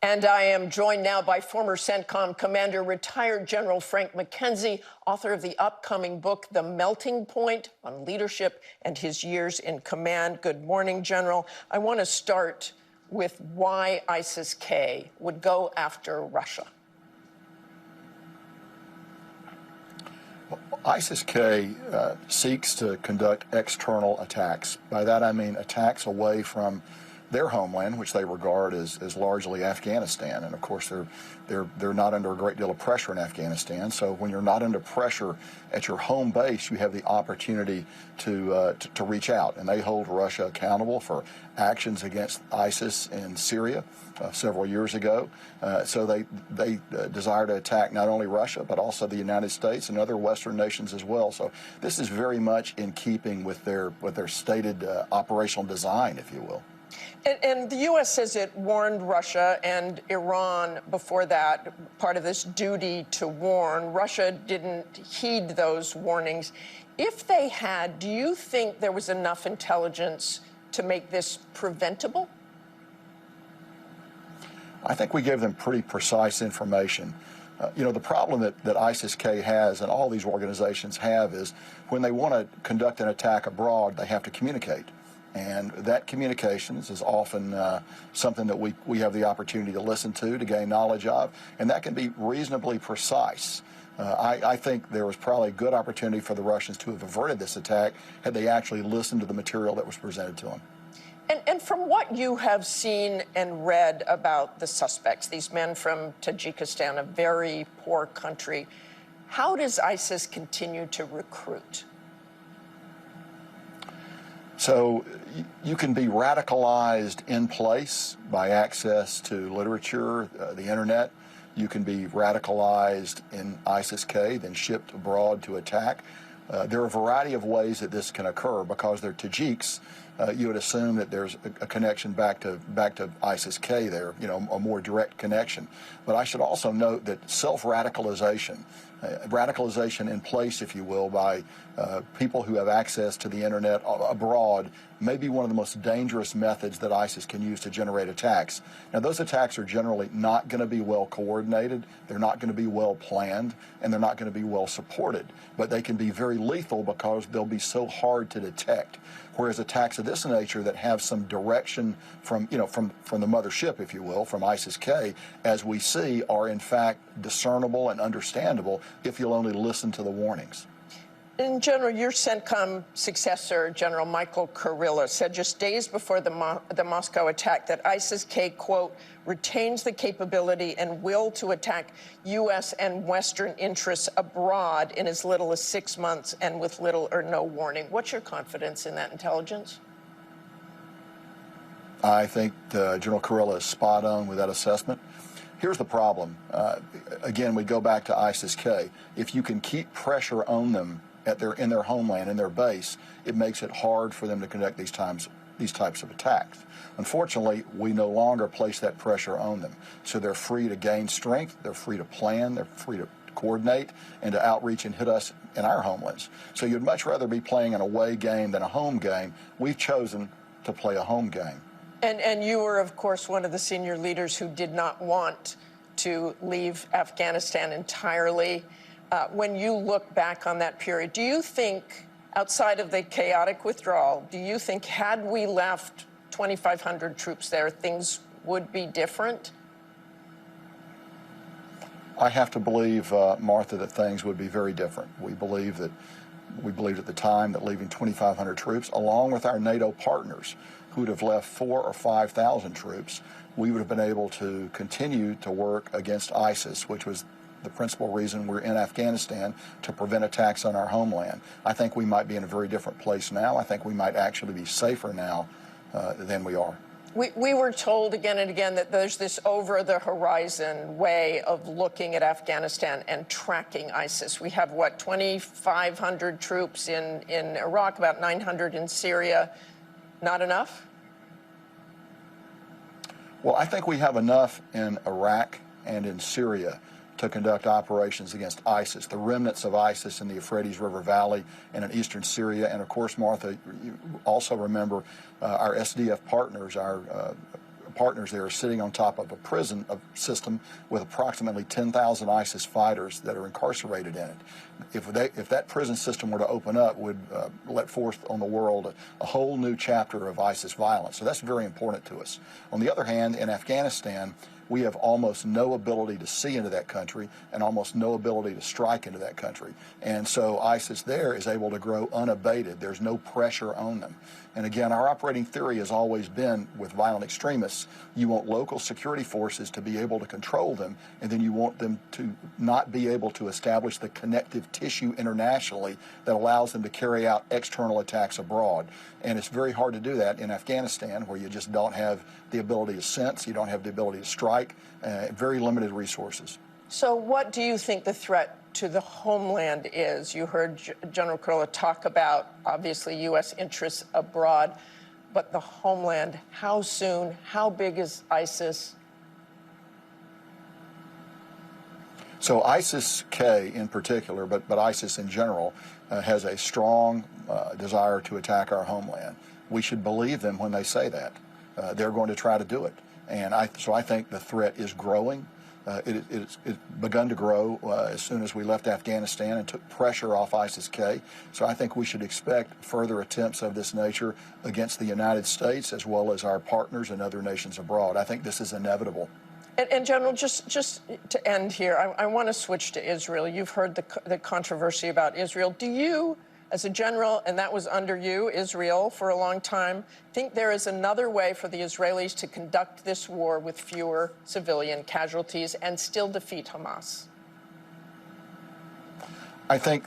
And I am joined now by former CENTCOM commander, retired General Frank McKenzie, author of the upcoming book, The Melting Point, on leadership and his years in command. Good morning, General. I want to start with why ISIS-K would go after Russia. ISIS-K seeks to conduct external attacks. By that I mean attacks away from their homeland, which they regard as largely Afghanistan. And of course, they're not under a great deal of pressure in Afghanistan. So when you're not under pressure at your home base, you have the opportunity to reach out. And they hold Russia accountable for actions against ISIS in Syria several years ago. So they desire to attack not only Russia, but also the United States and other Western nations as well. So this is very much in keeping with their stated operational design, if you will. And the U.S. says it warned Russia and Iran before that, part of this duty to warn. Russia didn't heed those warnings. If they had, do you think there was enough intelligence to make this preventable? I think we gave them pretty precise information. You know, the problem that ISIS-K has and all these organizations have is when they want to conduct an attack abroad, they have to communicate. And that communications is often something that we have the opportunity to listen to gain knowledge of, and that can be reasonably precise. I think there was probably a good opportunity for the Russians to have averted this attack had they actually listened to the material that was presented to them. And from what you have seen and read about the suspects, these men from Tajikistan, a very poor country, how does ISIS continue to recruit? So you can be radicalized in place by access to literature, the internet. You can be radicalized in ISIS-K, then shipped abroad to attack. There are a variety of ways that this can occur. Because they're Tajiks, you would assume that there's a connection back to ISIS-K there, you know, a more direct connection. But I should also note that self-radicalization, radicalization in place, if you will, by people who have access to the internet abroad may be one of the most dangerous methods that ISIS can use to generate attacks. Now, those attacks are generally not going to be well coordinated, they're not going to be well planned, and they're not going to be well supported. But they can be very lethal because they'll be so hard to detect. Whereas attacks of this nature that have some direction from the mothership, if you will, from ISIS-K, as we see, are in fact discernible and understandable if you'll only listen to the warnings. And General, your CENTCOM successor, General Michael Kurilla, said just days before the Moscow attack that ISIS-K, quote, retains the capability and will to attack U.S. and Western interests abroad in as little as 6 months and with little or no warning. What's your confidence in that intelligence? I think General Kurilla is spot on with that assessment. Here's the problem. Again, we go back to ISIS-K. If you can keep pressure on them in their homeland, in their base, it makes it hard for them to conduct these types of attacks. Unfortunately, we no longer place that pressure on them. So they're free to gain strength, they're free to plan, they're free to coordinate, and to outreach and hit us in our homelands. So you'd much rather be playing an away game than a home game. We've chosen to play a home game. And you were, of course, one of the senior leaders who did not want to leave Afghanistan entirely. When you look back on that period, do you think, outside of the chaotic withdrawal, do you think had we left 2,500 troops there, things would be different? I have to believe, Martha, that things would be very different. We believed at the time that leaving 2,500 troops, along with our NATO partners, who would have left 4,000 or 5,000 troops, we would have been able to continue to work against ISIS, which was the principal reason we're in Afghanistan, to prevent attacks on our homeland. I think we might be in a very different place now. I think we might actually be safer now than we are. We were told again and again that there's this over-the-horizon way of looking at Afghanistan and tracking ISIS. We have, what, 2,500 troops in Iraq, about 900 in Syria. Not enough? Well, I think we have enough in Iraq and in Syria to conduct operations against ISIS, the remnants of ISIS in the Euphrates River Valley and in eastern Syria. And of course, Martha, you also remember our SDF partners, our partners there are sitting on top of a prison system with approximately 10,000 ISIS fighters that are incarcerated in it. If that prison system were to open up, would let forth on the world a whole new chapter of ISIS violence. So that's very important to us. On the other hand, in Afghanistan, we have almost no ability to see into that country and almost no ability to strike into that country. And so ISIS there is able to grow unabated. There's no pressure on them. And again, our operating theory has always been with violent extremists, you want local security forces to be able to control them, and then you want them to not be able to establish the connective tissue internationally that allows them to carry out external attacks abroad. And it's very hard to do that in Afghanistan, where you just don't have the ability to sense, you don't have the ability to strike, very limited resources. So what do you think the threat to the homeland is? You heard General Kurilla talk about, obviously, U.S. interests abroad, but the homeland, how soon, how big is ISIS? So ISIS-K in particular, but ISIS in general, has a strong desire to attack our homeland. We should believe them when they say that. They're going to try to do it. And so I think the threat is growing. It's begun to grow as soon as we left Afghanistan and took pressure off ISIS-K. So I think we should expect further attempts of this nature against the United States as well as our partners and other nations abroad. I think this is inevitable. And General, just to end here, I want to switch to Israel. You've heard the controversy about Israel. Do you, as a general, and that was under you, Israel, for a long time, think there is another way for the Israelis to conduct this war with fewer civilian casualties and still defeat Hamas? I think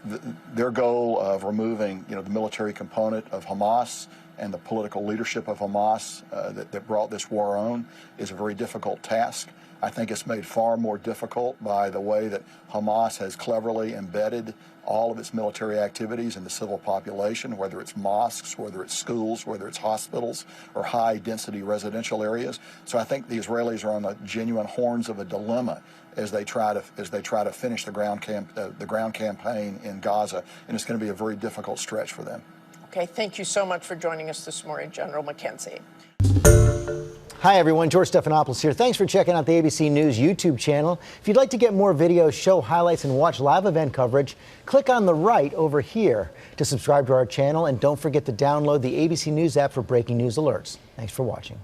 their goal of removing, the military component of Hamas and the political leadership of Hamas that brought this war on is a very difficult task. I think it's made far more difficult by the way that Hamas has cleverly embedded all of its military activities in the civil population, whether it's mosques, whether it's schools, whether it's hospitals or high-density residential areas. So I think the Israelis are on the genuine horns of a dilemma as they try to finish the ground campaign in Gaza, and it's going to be a very difficult stretch for them. Okay, thank you so much for joining us this morning, General McKenzie. Hi, everyone. George Stephanopoulos here. Thanks for checking out the ABC News YouTube channel. If you'd like to get more videos, show highlights, and watch live event coverage, click on the right over here to subscribe to our channel. And don't forget to download the ABC News app for breaking news alerts. Thanks for watching.